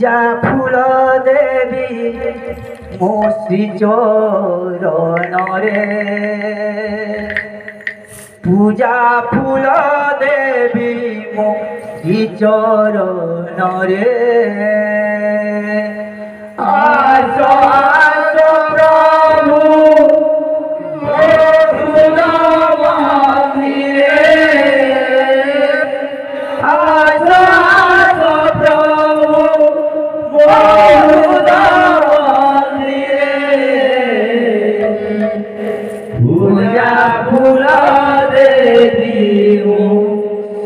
पूजा फूल देवी मो श्री चरण रे पूजा फूल देवी मो श्री चरण रे आस आस प्रभु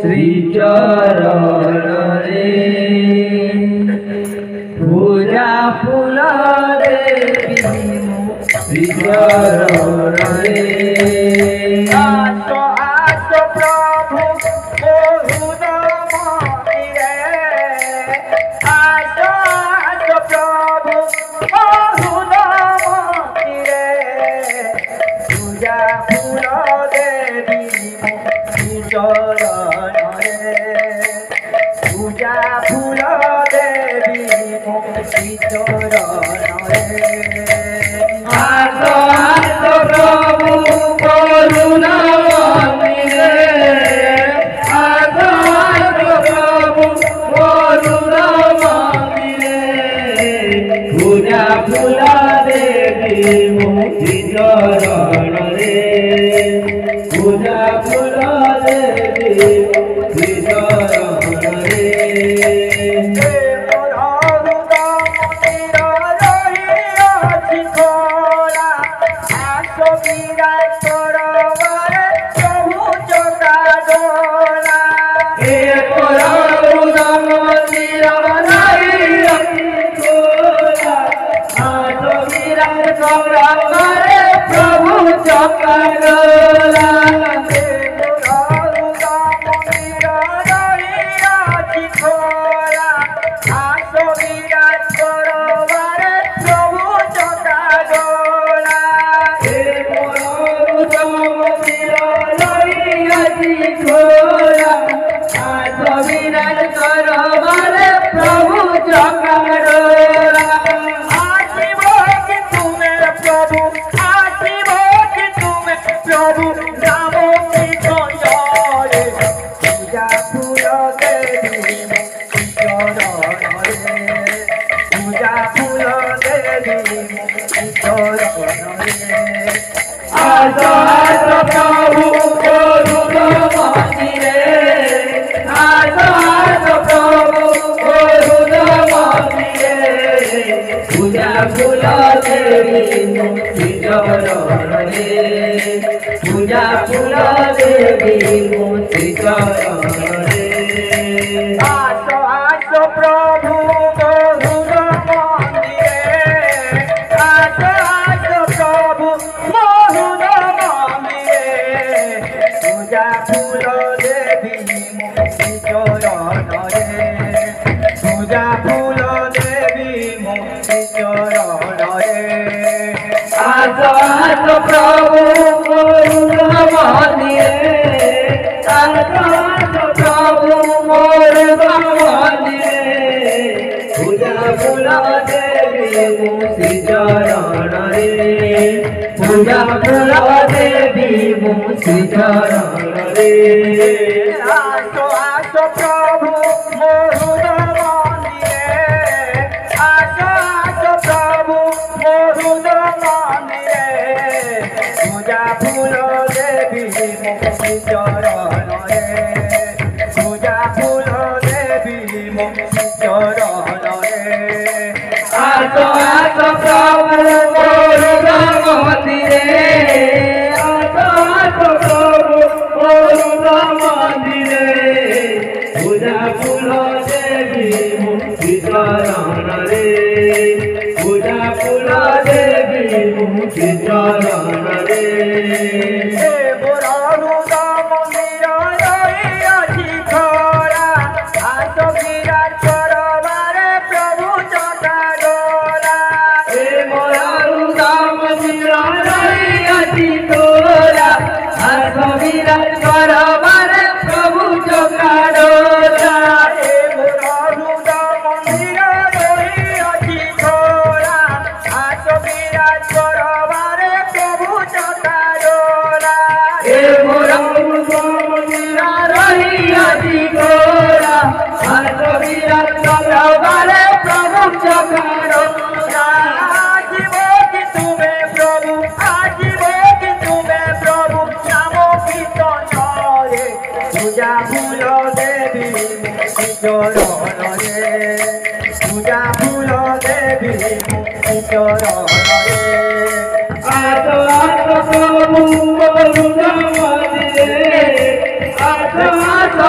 श्री चरण रे पूजा फूल देवी श्री चरण रे आस आस प्रभु रे आस आस प्रभु रे पूजा फूल देवी श्री चरण पूजा फूल देवी श्री चरण आस आस प्रभु करुणा मंदिरे आस आस प्रभु करुणा मंदिरे पूजा फूल देवी श्री चरण पूजा फूल देवी श्री चरण प्रभु चकरोला आस आस प्रभु करुणा मंदिरे आस आस प्रभु करुणा मंदिरे पूजा फूल देवी श्री चरण रे पूजा फूल देवी श्री चरण रे आस आस प्रभु करुणा मंदिरे आस आस प्रभु पूजा फूल देवी श्री चरण रे पूजा फूल देवी श्री चरण रे आस आस प्रभु करुणा मंदिरे आस आस प्रभु करुणा मंदिरे पूजा फूल देवी श्री चरण रे पूजा फूल देवी श्री चरण रे आस आस प्रभु करुणा मंदिरे आस आस प्रभु करुणा मंदिरे पूजा फूल देवी श्री चरण रे पूजा फूल देवी श्री चरण रे आस आस प्रभु करुणा मंदिरे आस आस प्रभु करुणा मंदिरे पूजा फूल देवी श्री चरण रे पूजा फूल देवी श्री चरण रे प्रभु चकाडोला পূজা ফুল দেবী মুক্তি চরণে পূজা ফুল দেবী মুক্তি চরণে আতো আতো প্রভু করুণা মনে আতো আতো